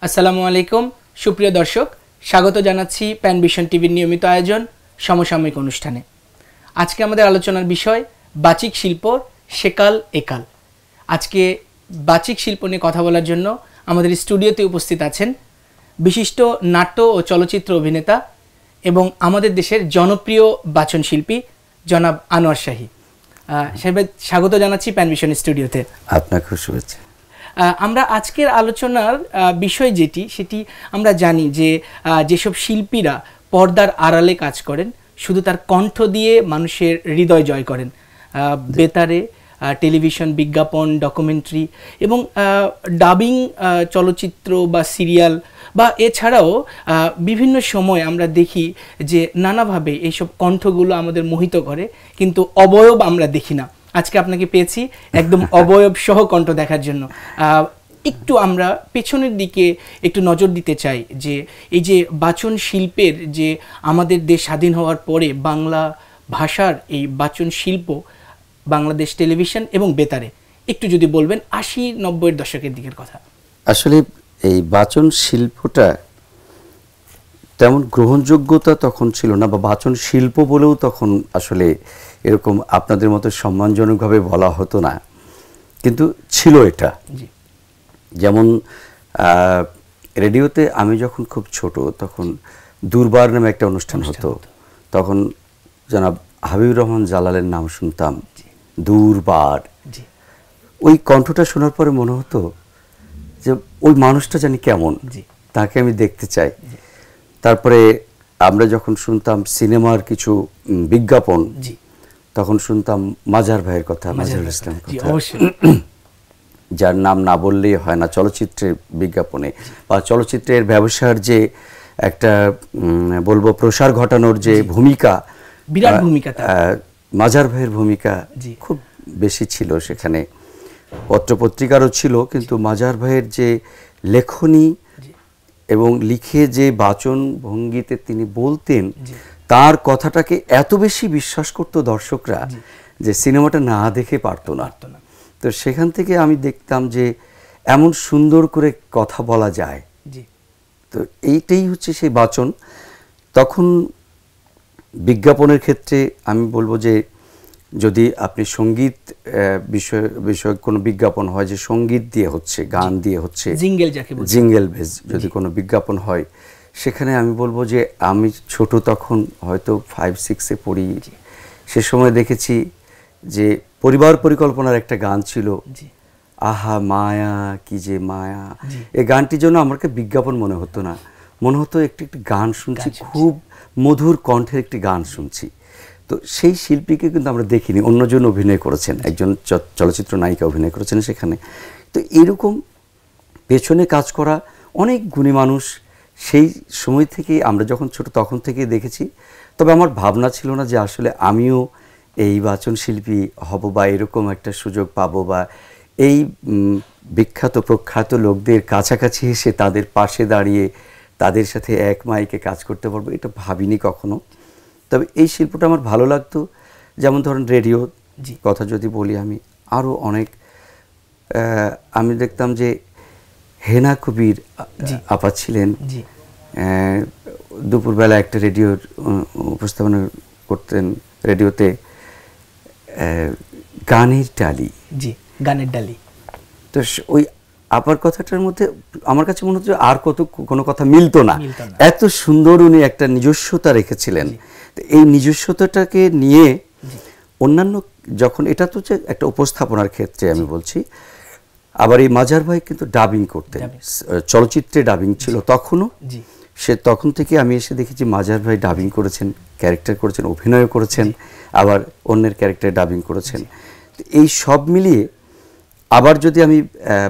আসসালামু আলাইকুম সুপ্রিয় দর্শক, স্বাগত জানাচ্ছি প্যান ভিশন টিভির নিয়মিত আয়োজন সমসাময়িক অনুষ্ঠানে। আজকে আমাদের আলোচনার বিষয় বাচিক শিল্প সেকাল একাল। আজকে বাচিক শিল্প নিয়ে কথা বলার জন্য আমাদের স্টুডিওতে উপস্থিত আছেন বিশিষ্ট নাট্য ও চলচ্চিত্র অভিনেতা এবং আমাদের দেশের জনপ্রিয় বাচন শিল্পী জনাব আনোয়ার শাহী সাহেব। স্বাগত জানাচ্ছি প্যান ভিশন স্টুডিওতে। আপনাকে শুভেচ্ছা। আমরা আজকের আলোচনার বিষয় সেটি আমরা জানি যে যেসব শিল্পীরা পর্দার আড়ালে কাজ করেন, শুধু তার কণ্ঠ দিয়ে মানুষের হৃদয় জয় করেন। বেতারে, টেলিভিশন, বিজ্ঞাপন, ডকুমেন্টারি এবং ডাবিং চলচ্চিত্র বা সিরিয়াল বা এছাড়াও বিভিন্ন সময় আমরা দেখি যে নানাভাবে এইসব কণ্ঠগুলো আমাদের মোহিত করে, কিন্তু অবয়ব আমরা দেখি না। আজকে আপনাকে পেয়েছি একদম অবয়ব সহ কণ্ঠ দেখার জন্য। একটু আমরা পেছনের দিকে একটু নজর দিতে চাই যে এই যে বাচন শিল্পের যে আমাদের দেশ স্বাধীন হওয়ার পরে বাংলা ভাষার এই বাচন শিল্প বাংলাদেশ টেলিভিশন এবং বেতারে একটু যদি বলবেন 80-90-এর দশকের দিকের কথা। আসলে এই বাচন শিল্পটা তেমন গ্রহণযোগ্যতা তখন ছিল না, বা বাচন শিল্প বলেও তখন আসলে এরকম আপনাদের মতো সম্মানজনকভাবে বলা হতো না, কিন্তু ছিল এটা। যেমন রেডিওতে আমি যখন খুব ছোট তখন দুর্বার নামে একটা অনুষ্ঠান হতো, তখন জনাব হাবিবুর রহমান জালালের নাম শুনতাম, দুর্বার। ওই কণ্ঠটা শোনার পরে মনে হতো যে ওই মানুষটা জানি কেমন, তাকে আমি দেখতে চাই। তারপরে আমরা যখন শুনতাম সিনেমার কিছু বিজ্ঞাপন, তখন শুনতাম মাজার ভাইয়ের কথা, মাজারুল ইসলামের কথা, যার নাম না বললেই হয় না চলচ্চিত্রের বিজ্ঞাপনে বা চলচ্চিত্রের ব্যবসার যে একটা বলবো প্রসার ঘটানোর যে ভূমিকা, বিরাট ভূমিকা, মাজার ভাইয়ের ভূমিকা খুব বেশি ছিল সেখানে। পত্রপত্রিকারও ছিল, কিন্তু মাজার ভাইয়ের যে লেখনী এবং লিখে যে বাচন ভঙ্গিতে তিনি বলতেন, তার কথাটাকে এত বেশি বিশ্বাস করতো দর্শকরা যে সিনেমাটা না দেখে পারতো না। তো সেখান থেকে আমি দেখতাম যে এমন সুন্দর করে কথা বলা যায়। তো এইটাই হচ্ছে সেই বাচন। তখন বিজ্ঞাপনের ক্ষেত্রে আমি বলবো যে যদি আপনি সঙ্গীত বিষয়ক কোনো বিজ্ঞাপন হয়, যে সঙ্গীত দিয়ে হচ্ছে, গান দিয়ে হচ্ছে, জিঙ্গেল বেজ যদি কোনো বিজ্ঞাপন হয়, সেখানে আমি বলবো যে আমি ছোট তখন হয়তো 5-6-এ পড়ি, সে সময় দেখেছি যে পরিবার পরিকল্পনার একটা গান ছিল, আহা মায়া কি যে মায়া। এই গানটির জন্য আমাকে বিজ্ঞাপন মনে হতো না, মনে হতো একটি গান শুনছি, খুব মধুর কণ্ঠের একটি গান শুনছি। তো সেই শিল্পীকে কিন্তু আমরা দেখিনি, অন্যজন অভিনয় করেছেন, একজন চলচ্চিত্র নায়িকা অভিনয় করেছেন সেখানে। তো এরকম পেছনে কাজ করা অনেক গুণী মানুষ সেই সময় থেকেই, আমরা যখন ছোট তখন থেকেই দেখেছি। তবে আমার ভাবনা ছিল না যে আসলে আমিও এই বাচন শিল্পী হব বা এরকম একটা সুযোগ পাবো, বা এই বিখ্যাত প্রখ্যাত লোকদের কাছাকাছি এসে তাদের পাশে দাঁড়িয়ে তাদের সাথে এক মাইকে কাজ করতে পারবো, এটা ভাবিনি কখনো। তবে এই শিল্পটা আমার ভালো লাগতো। যেমন ধরেন রেডিও কথা যদি বলি, আমি আরও অনেক আমি দেখতাম যে হেনা কবির আপা ছিলেন, দুপুরবেলা একটা রেডিওর উপস্থাপনা করতেন রেডিওতে, গানের ডালি। গানের ডালি। তো ওই আপার কথাটার মধ্যে আমার কাছে মনে হচ্ছে আর কোনো কথা মিলতো না, এত সুন্দর উনি একটা নিজস্বতা রেখেছিলেন। এই নিজস্বতাটাকে নিয়ে অন্যান্য যখন, এটা তো হচ্ছে একটা উপস্থাপনার ক্ষেত্রে আমি বলছি, আবার এই মাজার ভাই কিন্তু ডাবিং করতেন, চলচ্চিত্রে ডাবিং ছিল তখনও। সে তখন থেকে আমি এসে দেখেছি মাজার ভাই ডাবিং করেছেন, ক্যারেক্টার করেছেন, অভিনয় করেছেন, আবার অন্যের ক্যারেক্টারে ডাবিং করেছেন। এই সব মিলিয়ে আবার যদি আমি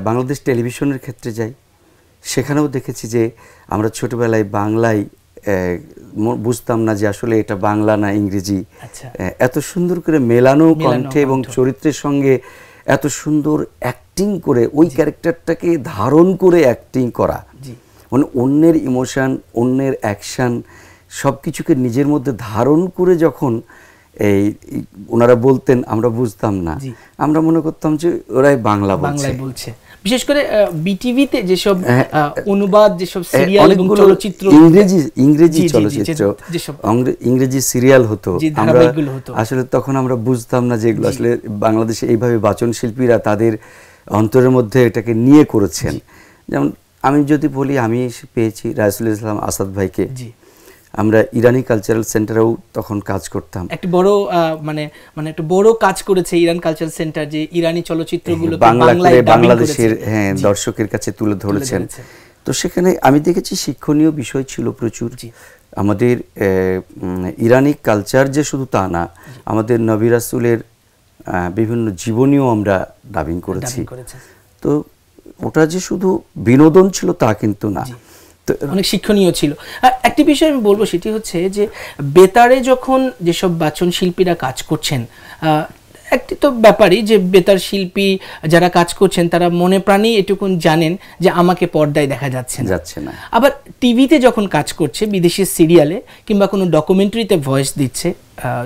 বাংলাদেশ টেলিভিশনের ক্ষেত্রে যাই, সেখানেও দেখেছি যে আমরা ছোটবেলায় বাংলায় বুঝতাম না যে আসলে এটা বাংলা না ইংরেজি, এত সুন্দর করে মেলানো কণ্ঠে এবং চরিত্রের সঙ্গে এত সুন্দর অ্যাক্টিং করে ওই ক্যারেক্টারটাকে ধারণ করে অ্যাক্টিং করা, মানে অন্যের ইমোশন, অন্যের অ্যাকশন সব কিছুকে নিজের মধ্যে ধারণ করে যখন এই ওনারা বলতেন আমরা বুঝতাম না, আমরা মনে করতাম যে ওরাই বাংলা বলছে। বিশেষ করে বিটিভিতে যেসব অনুবাদ, যেসব সিরিয়াল এবং চলচ্চিত্র, ইংরেজি চলচ্চিত্র, ইংরেজি সিরিয়াল হতো, আসলে তখন আমরা বুঝতাম না যে এগুলো আসলে বাংলাদেশে এইভাবে বাচন শিল্পীরা তাদের অন্তরের মধ্যে এটাকে নিয়ে করেছেন। যেমন আমি যদি বলি, আমি পেয়েছি রাইসুল ইসলাম আসাদ ভাইকে, আমরা ইরানি কালচারাল সেন্টারেও তখন কাজ করতাম। একটা বড় মানে একটা বড় কাজ করেছে ইরান কালচারাল সেন্টার, যে ইরানি চলচ্চিত্রগুলো বাংলাদেশের দর্শকের কাছে তুলে ধরেছেন। তো সেখানে আমি দেখেছি শিক্ষণীয় বিষয় ছিল প্রচুর। আমাদের ইরানি কালচার যে শুধু তা না, আমাদের নবী রাসূলের বিভিন্ন জীবনীও আমরা ডাবিং করেছি। তো ওটা যে শুধু বিনোদন ছিল তা কিন্তু না, অনেক শিক্ষণীয় ছিল। একটি বিষয় আমি বলবো, সেটি হচ্ছে যে বেতারে যখন যেসব বাচন শিল্পীরা কাজ করছেন, একটি তো ব্যাপারই যে বেতার শিল্পী যারা কাজ করছেন তারা মনে প্রাণেই এটুকুন জানেন যে আমাকে পর্দায় দেখা যাচ্ছে না। আবার টিভিতে যখন কাজ করছে, বিদেশি সিরিয়ালে কিংবা কোনো ডকুমেন্টারিতে ভয়েস দিচ্ছে,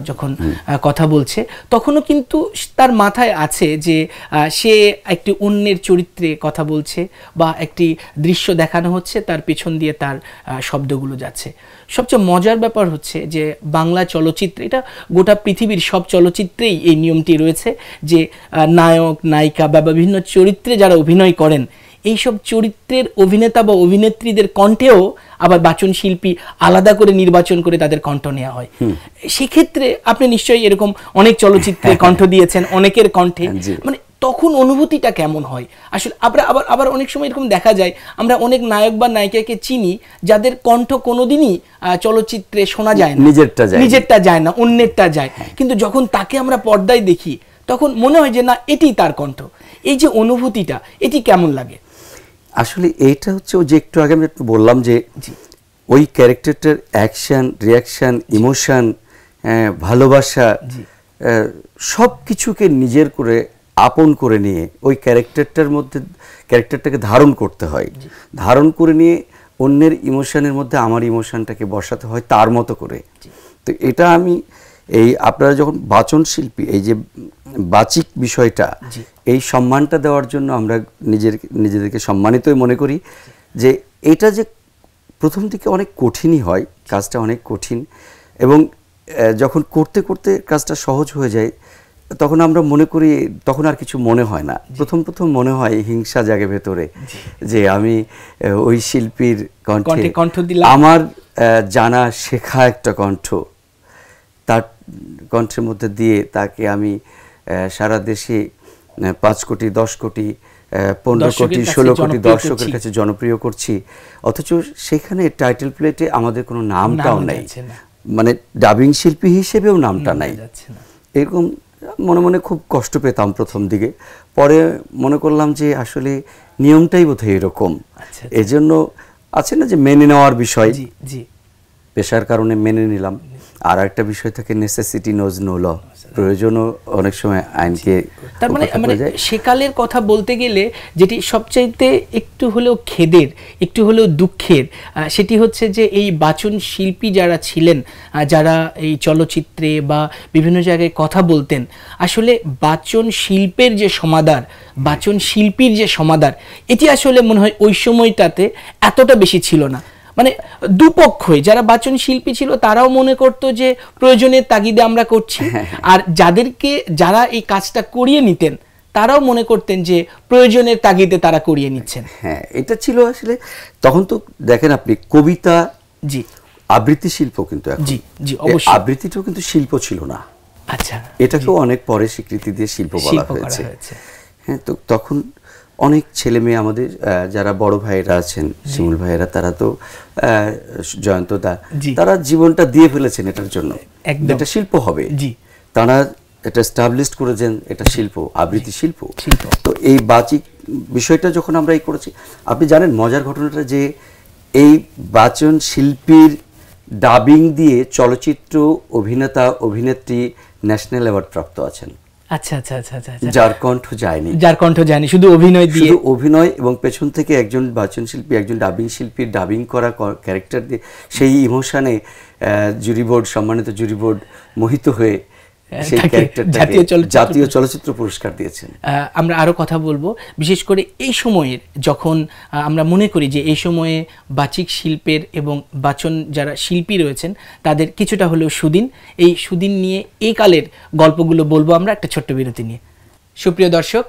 যখন কথা বলছে, তখনও কিন্তু তার মাথায় আছে যে সে একটি অন্যের চরিত্রে কথা বলছে বা একটি দৃশ্য দেখানো হচ্ছে, তার পেছন দিয়ে তার শব্দগুলো যাচ্ছে। সবচেয়ে মজার ব্যাপার হচ্ছে যে বাংলা চলচ্চিত্রে, এটা গোটা পৃথিবীর সব চলচ্চিত্রেই এই নিয়মটি রয়েছে যে নায়ক নায়িকা বা বিভিন্ন চরিত্রে যারা অভিনয় করেন, এইসব চরিত্রের অভিনেতা বা অভিনেত্রীদের কণ্ঠেও আবার বাচন শিল্পী আলাদা করে নির্বাচন করে তাদের কণ্ঠ নেওয়া হয়। সেক্ষেত্রে আপনি নিশ্চয়ই এরকম অনেক চলচ্চিত্রে কণ্ঠ দিয়েছেন, অনেকের কণ্ঠে, মানে তখন অনুভূতিটা কেমন হয় আসলে? আবার অনেক সময় এরকম দেখা যায়, আমরা অনেক নায়ক বা নায়িকাকে চিনি যাদের কণ্ঠ কোনোদিনই চলচ্চিত্রে শোনা যায় না, নিজেরটা যায় না, অন্যেরটা যায়, কিন্তু যখন তাকে আমরা পর্দায় দেখি তখন মনে হয় যে না, এটি তার কণ্ঠ। এই যে অনুভূতিটা, এটি কেমন লাগে? আসলে এইটা হচ্ছে যে একটু আগে আমি বললাম যে ওই ক্যারেক্টারটার অ্যাকশন, রিয়াকশন, ইমোশন, ভালোবাসা, সব কিছুকে নিজের করে আপন করে নিয়ে ওই ক্যারেক্টারটাকে ধারণ করতে হয়। ধারণ করে নিয়ে অন্যের ইমোশনের মধ্যে আমার ইমোশনটাকে বসাতে হয় তার মতো করে। তো এটা আমি আপনারা যখন বাচন শিল্পী, এই যে বাচিক বিষয়টা, এই সম্মানটা দেওয়ার জন্য আমরা নিজেদেরকে সম্মানিতই মনে করি। যে এটা যে প্রথম দিকে অনেক কঠিনই হয়, কাজটা অনেক কঠিন, এবং যখন করতে করতে কাজটা সহজ হয়ে যায় তখন আমরা মনে করি, তখন আর কিছু মনে হয় না। প্রথম মনে হয় হিংসা জাগে ভেতরে, যে আমি ওই শিল্পীর কণ্ঠে আমার জানা শেখা একটা কণ্ঠ, তার কণ্ঠের মধ্যে দিয়ে তাকে আমি সারা দেশে 5 কোটি 10 কোটি 15 কোটি 16 কোটি দর্শকের কাছে জনপ্রিয় করছি, অথচ সেখানে টাইটেল প্লেটে আমাদের কোনো নামটাও নেই, মানে ডাবিং শিল্পী হিসেবেও নামটা নাই। এরকম মনে মনে খুব কষ্ট পেতাম প্রথম দিকে। পরে মনে করলাম যে আসলে নিয়মটাই বোধহয় এরকম। এজন্য আছে না যে মেনে নেওয়ার বিষয়, পেশার কারণে মেনে নিলাম। আর একটা বিষয় থাকে নেসেসিটি নোজ নো ল, প্রয়োজনও অনেক সময় আইনকে। তার মানে সেকালের কথা বলতে গেলে যেটি সবচাইতে একটু হলেও খেদের, একটু হলেও দুঃখের, সেটি হচ্ছে যে এই বাচন শিল্পী যারা ছিলেন, যারা এই চলচ্চিত্রে বা বিভিন্ন জায়গায় কথা বলতেন, আসলে বাচন শিল্পের যে সমাদর, বাচন শিল্পীর যে সমাদর, এটি আসলে মনে হয় ওই সময়টাতে এতটা বেশি ছিল না। মানে দুপক্ষই, যারা বাচন শিল্পী ছিল তারাও মনে করতো যে প্রয়োজনের তাগিদে আমরা করছি, আর যারা এই কাজটা করিয়ে নিতেন তারাও মনে করতেন যে প্রয়োজনের তাগিদে তারা করিয়ে নিচ্ছেন। হ্যাঁ, এটা ছিল আসলে তখন। তো দেখেন আপনি, কবিতা, আবৃত্তি শিল্প, কিন্তু অবশ্যই আবৃত্তিটাও কিন্তু শিল্প ছিল না। আচ্ছা, এটাকেও অনেক পরে স্বীকৃতি দিয়ে শিল্প বলা হয়েছে। হ্যাঁ, তো তখন অনেক ছেলে মেয়ে, আমাদের যারা বড় ভাইয়েরা আছেন, শিমুল ভাইয়েরা, তারা তো জয়ন্ত দা, তারা জীবনটা দিয়ে ফেলেছেন এটার জন্য, এটা শিল্প হবে। তারা এটা এস্টাবলিশড করেছেন, এটা শিল্প, আবৃত্তি শিল্প। তো এই বাচিক বিষয়টা যখন আমরা করেছি, আপনি জানেন মজার ঘটনাটা যে এই বাচন শিল্পীর ডাবিং দিয়ে চলচ্চিত্র অভিনেতা অভিনেত্রী ন্যাশনাল অ্যাওয়ার্ড প্রাপ্ত আছেন। আচ্ছা আচ্ছা আচ্ছা আচ্ছা, যার কণ্ঠ যায়নি, শুধু অভিনয় এবং পেছন থেকে একজন বাচন শিল্পী, একজন ডাবিং শিল্পীর ডাবিং করা ক্যারেক্টার দিয়ে সেই ইমোশনে সম্মানিত জুরি বোর্ড মোহিত হয়ে সেই ক্যারেক্টারটাকে জাতীয় চলচ্চিত্র পুরস্কার দিয়েছেন। আমরা আরো কথা বলবো, বিশেষ করে এই সময়ের যখন আমরা মনে করি যে এই সময়ে বাচিক শিল্পের এবং বাচন যারা শিল্পী রয়েছেন তাদের কিছুটা হলেও সুদিন, এই সুদিন নিয়ে এই কালের গল্পগুলো বলবো আমরা একটা ছোট্ট বিরতি নিয়ে। সুপ্রিয় দর্শক,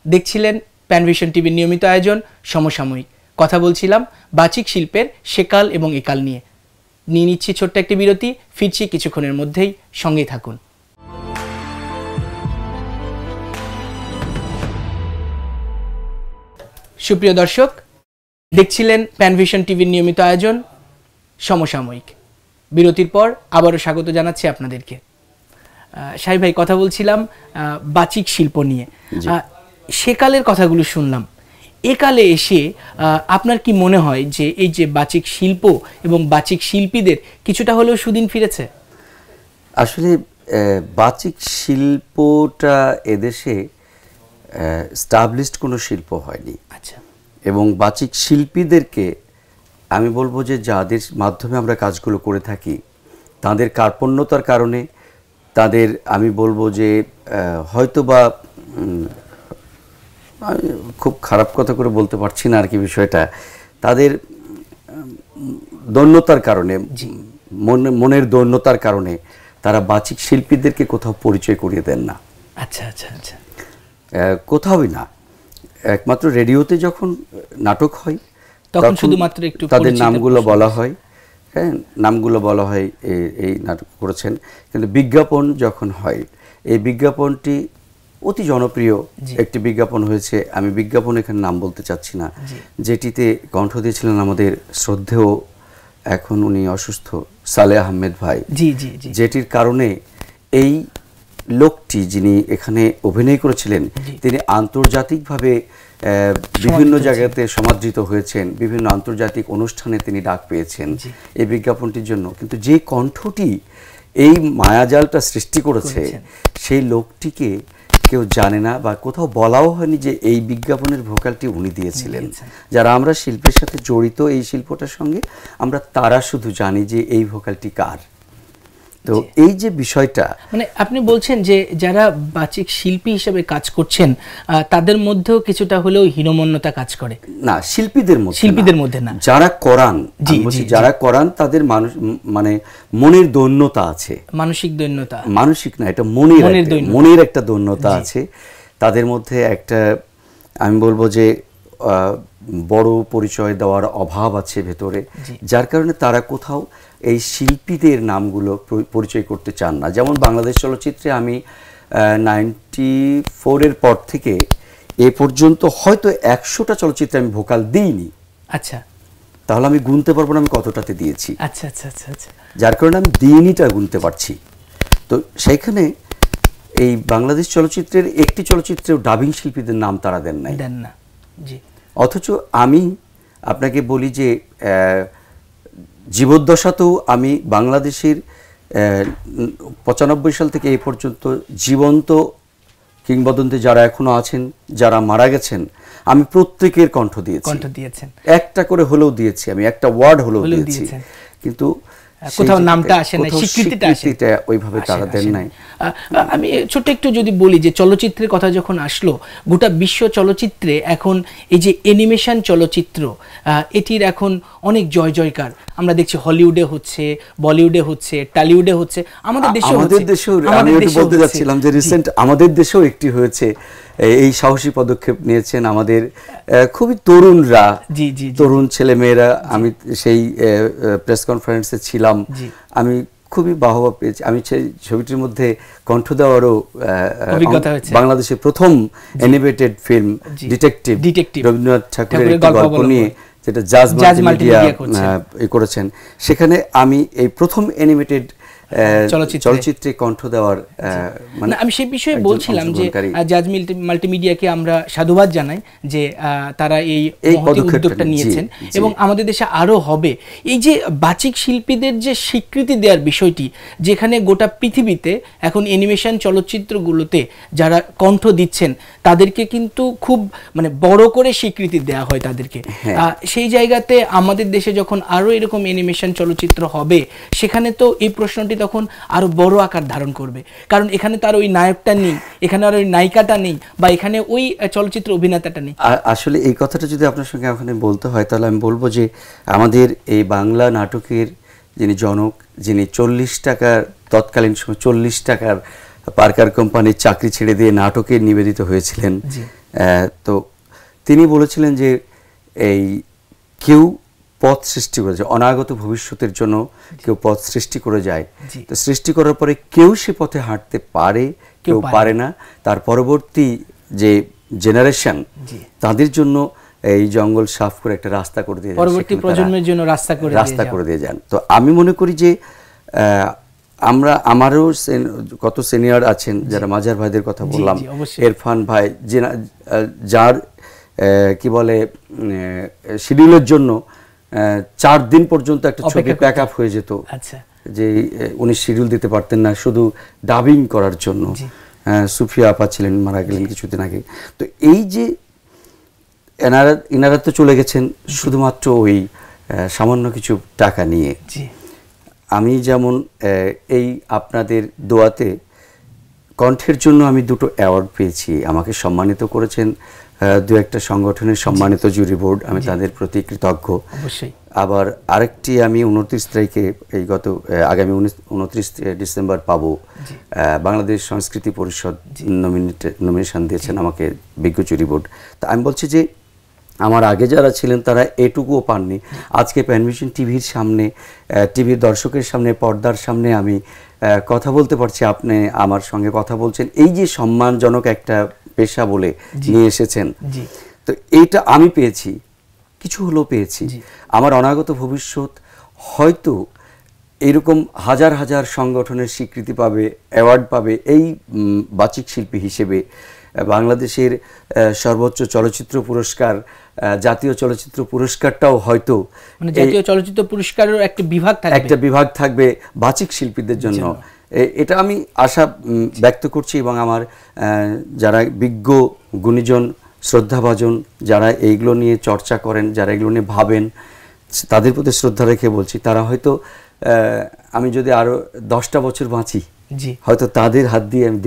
দেখছিলেন প্যানভিশন টিভির নিয়মিত আয়োজন সমসাময়িক। কথা বলছিলাম বাচিক শিল্পের সেকাল এবং একাল নিয়ে নিচ্ছি ছোট্ট একটি বিরতি, ফিরছি কিছুক্ষণের মধ্যেই, সঙ্গেই থাকুন। সুপ্রিয় দর্শক, দেখছিলেন প্যানভিশন টিভির নিয়মিত আয়োজন সমসাময়িক। বিরতির পর আবারও স্বাগত জানাচ্ছি আপনাদেরকে। শাহী ভাই, কথা বলছিলাম বাচিক শিল্প নিয়ে, সেকালের কথাগুলো শুনলাম। একালে এসে আপনার কি মনে হয় যে এই যে বাচিক শিল্প এবং বাচিক শিল্পীদের কিছুটা হলেও সুদিন ফিরেছে? আসলে বাচিক শিল্পটা এদেশে স্টাবলিশড কোনো শিল্প হয়নি। আচ্ছা। এবং বাচিক শিল্পীদেরকে আমি বলবো যে যাদের মাধ্যমে আমরা কাজগুলো করে থাকি তাদের কার্পণ্যতার কারণে, তাদের আমি বলবো যে হয়তোবা খুব খারাপ কথা করে বলতে পারছি না আর কি বিষয়টা, তাদের দৈন্যতার কারণে, মনের দৈন্যতার কারণে তারা বাচিক শিল্পীদেরকে কোথাও পরিচয় করিয়ে দেন না। আচ্ছা আচ্ছা আচ্ছা। কোথাওই না, একমাত্র রেডিওতে যখন নাটক হয় তখন শুধুমাত্র একটু তাদের নামগুলো বলা হয়, হ্যাঁ নামগুলো বলা হয় এই নাটক করেছেন। কিন্তু বিজ্ঞাপন যখন হয়, এই বিজ্ঞাপনটি অতি জনপ্রিয় একটি বিজ্ঞাপন হয়েছে, আমি বিজ্ঞাপন এখানে নাম বলতে চাচ্ছি না, যেটিতে কণ্ঠ দিয়েছিলেন আমাদের শ্রদ্ধেয়, এখন উনি অসুস্থ, সালেহ আহমেদ ভাই। জি জি জি। যেটির কারণে এই লোকটি যিনি এখানে অভিনয় করেছিলেন তিনি আন্তর্জাতিকভাবে বিভিন্ন জায়গাতে সমাদৃত হয়েছেন, বিভিন্ন আন্তর্জাতিক অনুষ্ঠানে তিনি ডাক পেয়েছেন এই বিজ্ঞাপনটির জন্য। কিন্তু যে কণ্ঠটি এই মায়াজালটা সৃষ্টি করেছে সেই লোকটিকে কেউ জানে না, বা কোথাও বলাও হয়নি যে এই বিজ্ঞাপনের ভোকালটি উনি দিয়েছিলেন। যারা আমরা শিল্পের সাথে জড়িত এই শিল্পটার সঙ্গে, আমরা তারা শুধু জানি যে এই ভোকালটি কার। তো এই যে বিষয়টা, মানে আপনি বলছেন যে যারা বাচিক শিল্পী হিসেবে কাজ করছেন তাদের মধ্যেও কিছুটা হলেও হীনমন্যতা কাজ করে? না, শিল্পীদের মধ্যে না, যারা করান, যারা করান তাদের মানুষ মানে মনের দৈন্যতা আছে, মানসিক দৈন্যতা, মানসিক না, এটা মনের একটা দৈন্যতা আছে তাদের মধ্যে। একটা আমি বলবো যে বড় পরিচয় দেওয়ার অভাব আছে ভেতরে, যার কারণে তারা কোথাও এই শিল্পীদের নামগুলো পরিচয় করতে চান না। যেমন বাংলাদেশ চলচ্চিত্রে আমি 94-এর পর থেকে এ পর্যন্ত হয়তো 100টা চলচ্চিত্রে আমি ভোকাল দিইনি। আচ্ছা, তাহলে আমি গুনতে পারবো না আমি কতটাতে দিয়েছি। আচ্ছা আচ্ছা আচ্ছা আচ্ছা। যার কারণে আমি দিইনিটা গুনতে পারছি। তো সেইখানে এই বাংলাদেশ চলচ্চিত্রের একটি চলচ্চিত্রেও ডাবিং শিল্পীদের নাম তারা দেন না। জি। অথচ আমি আপনাকে বলি যে জীবদ্দশাতেও আমি বাংলাদেশের 95 সাল থেকে এই পর্যন্ত জীবন্ত কিংবদন্তি যারা এখনো আছেন, যারা মারা গেছেন, আমি প্রত্যেকের কণ্ঠ দিয়েছি, একটা করে হলেও দিয়েছি, আমি একটা ওয়ার্ড হলেও দিয়েছি, কিন্তু কোথাও নামটা আসে না, স্বীকৃতিটা ওইভাবে তারা দেন নাই। আমি ছোট একটু যদি বলি যে চলচ্চিত্রের কথা যখন আসলো, গোটা বিশ্ব চলচ্চিত্রে এখন এই যে অ্যানিমেশন চলচ্চিত্র, এটির এখন অনেক জয় জয়কার আমরা দেখছি। হলিউডে হচ্ছে, বলিউডে হচ্ছে, টলিউডে হচ্ছে, আমাদের দেশেও আমি বলতে যাচ্ছিলাম যে রিসেন্ট আমাদের দেশেও একটি হয়েছে। এই সাহসী পদক্ষেপ নিয়েছেন আমাদের খুবই তরুণরা, তরুণ ছেলে মেয়েরা। আমি সেই প্রেস কনফারেন্সে ছিলাম, আমি খুবই বাহবা পেয়েছি। আমি সেই ছবিটির মধ্যে কণ্ঠ দেওয়ারও অভিজ্ঞতা হয়েছে। বাংলাদেশের প্রথম অ্যানিমেটেড ফিল্ম ডিটেকটিভ, রবীন্দ্রনাথ ঠাকুরের একটি গল্প নিয়ে, যেটা জাজ মাল্টিমিডিয়া করেছেন। সেখানে আমি এই প্রথম অ্যানিমেটেড চলচ্চিত্রে কণ্ঠ দেওয়ার, মানে আমি সেই বিষয়ে বলছিলাম যে জাজ মাল্টিমিডিয়াকে আমরা সাধুবাদ জানাই যে তারা এই উদ্যোগটা নিয়েছেন, এবং আমাদের দেশে আরো হবে। এই যে বাচিক শিল্পীদের যে স্বীকৃতি দেওয়ার বিষয়টি, যেখানে গোটা পৃথিবীতে এখন অ্যানিমেশন চলচ্চিত্রগুলোতে যারা কণ্ঠ দিচ্ছেন তাদেরকে কিন্তু খুব মানে বড় করে স্বীকৃতি দেওয়া হয় তাদেরকে। সেই জায়গাতে আমাদের দেশে যখন আরো এরকম অ্যানিমেশন চলচ্চিত্র হবে, সেখানে তো এই প্রশ্নটি তখন আরো বড় আকার ধারণ করবে, কারণ এখানে তার ওই নায়কটা নেই, এখানে আর ওই নায়িকাটা নেই, বা এখানে ওই চলচ্চিত্র অভিনেতাটা নেই। আসলে এই কথাটা যদি আপনার সঙ্গে ওখানে বলতে হয়, তাহলে আমি বলবো যে আমাদের এই বাংলা নাটকের যিনি জনক, যিনি 40 টাকার তৎকালীন সময় 40 টাকার পার্কার কোম্পানির চাকরি ছেড়ে দিয়ে নাটকে নিবেদিত হয়েছিলেন, তো তিনি বলেছিলেন যে এই কেউ পথ সৃষ্টি করে যায়, অনাগত ভবিষ্যতের জন্য কেউ পথ সৃষ্টি করে যায়, তো সৃষ্টি করার পরে কেউ সে পথে হাঁটতে পারে, কেউ পারে না। তার পরবর্তী যে জেনারেশন, তাদের জন্য এই জঙ্গল সাফ করে একটা রাস্তা করে দিয়ে পরবর্তী প্রজন্মের জন্য রাস্তা করে দিয়ে যান। তো আমি মনে করি যে আমারও কত সিনিয়র আছেন যারা, মাজার ভাইদের কথা বললাম, ইরফান ভাই, যার কি বলে শিডিউলের জন্য 4 দিন পর্যন্ত একটা ছবি প্যাক আপ হয়ে যেত, যে উনি শিডিউল দিতে পারতেন না শুধু ডাবিং করার জন্য। সুফিয়া আপা ছিলেন, মারা গেলেন কিছুদিন আগে। তো এই যে এনারা তো চলে গেছেন শুধুমাত্র ওই সামান্য কিছু টাকা নিয়ে। আমি যেমন এই আপনাদের দোয়াতে কণ্ঠের জন্য আমি 2টো অ্যাওয়ার্ড পেয়েছি, আমাকে সম্মানিত করেছেন 2-1টা সংগঠনের সম্মানিত জুরি বোর্ড, আমি তাদের প্রতি কৃতজ্ঞ। আবার আরেকটি আমি 29 তারিখে এই আগামী 29 ডিসেম্বর পাবো, বাংলাদেশ সংস্কৃতি পরিষদ নমিনেশন দিয়েছেন আমাকে বিজ্ঞ জুরি বোর্ড। তা আমি বলছি যে আমার আগে যারা ছিলেন তারা এটুকুও পাননি। আজকে প্যানভিশন টিভির সামনে, টিভির দর্শকের সামনে, পর্দার সামনে আমি কথা বলতে পারছি, আপনি আমার সঙ্গে কথা বলছেন, এই যে সম্মানজনক একটা পেশা বলে নিয়ে এসেছেন, তো এইটা আমি পেয়েছি, কিছু হলেও পেয়েছি। আমার অনাগত ভবিষ্যৎ হয়তো এরকম হাজার হাজার সংগঠনের স্বীকৃতি পাবে, অ্যাওয়ার্ড পাবে। এই বাচিক শিল্পী হিসেবে বাংলাদেশের সর্বোচ্চ চলচ্চিত্র পুরস্কার, জাতীয় চলচ্চিত্র পুরস্কারটাও হয়তো, জাতীয় চলচ্চিত্র পুরস্কারের একটা বিভাগ থাকবে বাচিক শিল্পীদের জন্য। এটা আমি আশা ব্যক্ত করছি, এবং আমার যারা বিজ্ঞ গুণীজন, শ্রদ্ধাভাজন, যারা এইগুলো নিয়ে চর্চা করেন, যারা এগুলো নিয়ে ভাবেন, তাদের প্রতি শ্রদ্ধা রেখে বলছি, তারা হয়তো আমি যদি আরো 10টা বছর বাঁচি, হয়তো তাদের হাত দিয়ে আমি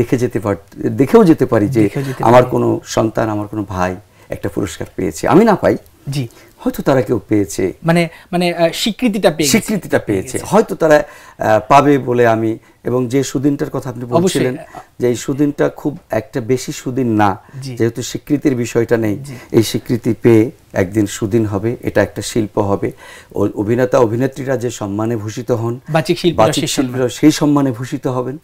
দেখেও যেতে পারি যে আমার কোনো সন্তান, আমার কোনো ভাই একটা পুরস্কার পেয়েছে, আমি না পাই, হয়তো তারা কেউ পেয়েছে, মানে স্বীকৃতিটা পেয়েছে, হয়তো তারা পাবে বলে আমি। এবং যে সুদিনটার কথা আপনি বলছিলেন, যে এই সুদিনটা খুব একটা বেশি সুদিন না, যেহেতু স্বীকৃতির বিষয়টা নেই, এই স্বীকৃতি পেয়ে একদিন সুদিন হবে, এটা একটা শিল্প হবে। অভিনেতা অভিনেত্রীরা যে সম্মানে ভূষিত হন, বাচিক শিল্পীরা সেই সম্মানে ভূষিত হবেন,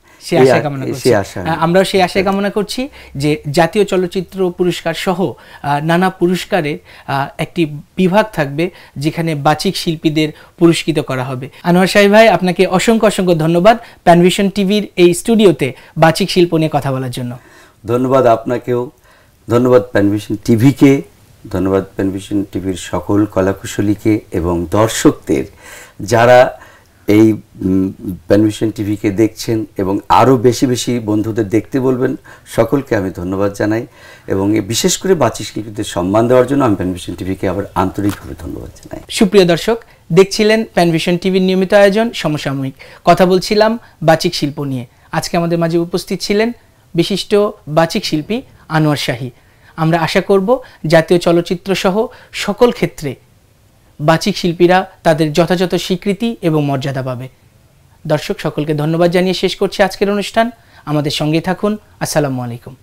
আমরাও সেই আশা কামনা করছি যে জাতীয় চলচ্চিত্র পুরস্কার সহ নানা পুরস্কারের একটি বিভাগ থাকবে যেখানে বাচিক শিল্পীদের পুরস্কৃত করা হবে। আনোয়ার শাহী ভাই, আপনাকে অসংখ্য অসংখ্য ধন্যবাদ প্যানভিশন টিভির এই স্টুডিওতে বাচিক শিল্প নিয়ে কথা বলার জন্য। ধন্যবাদ আপনাকেও, ধন্যবাদ প্যানভিশন টিভিকে, ধন্যবাদ প্যানভিশন টিভির সকল কলাকুশলীকে এবং দর্শকদের যারা এই প্যানভিশন টিভিকে দেখছেন, এবং আরও বেশি বেশি বন্ধুদের দেখতে বলবেন, সকলকে আমি ধন্যবাদ জানাই। এবং বিশেষ করে বাচিক শিল্পীদের সম্মান দেওয়ার জন্য আমি প্যানভিশন টিভিকে আবার আন্তরিকভাবে ধন্যবাদ জানাই। সুপ্রিয় দর্শক, দেখছিলেন প্যানভিশন টিভির নিয়মিত আয়োজন সমসাময়িক, কথা বলছিলাম বাচিক শিল্প নিয়ে। আজকে আমাদের মাঝে উপস্থিত ছিলেন বিশিষ্ট বাচিক শিল্পী আনোয়ার শাহী। আমরা আশা করব জাতীয় চলচ্চিত্র সহ সকল ক্ষেত্রে বাচিক শিল্পীরা তাদের যথাযথ স্বীকৃতি এবং মর্যাদা পাবে। দর্শক সকলকে ধন্যবাদ জানিয়ে শেষ করছি আজকের অনুষ্ঠান। আমাদের সঙ্গে থাকুন। আসসালামু আলাইকুম।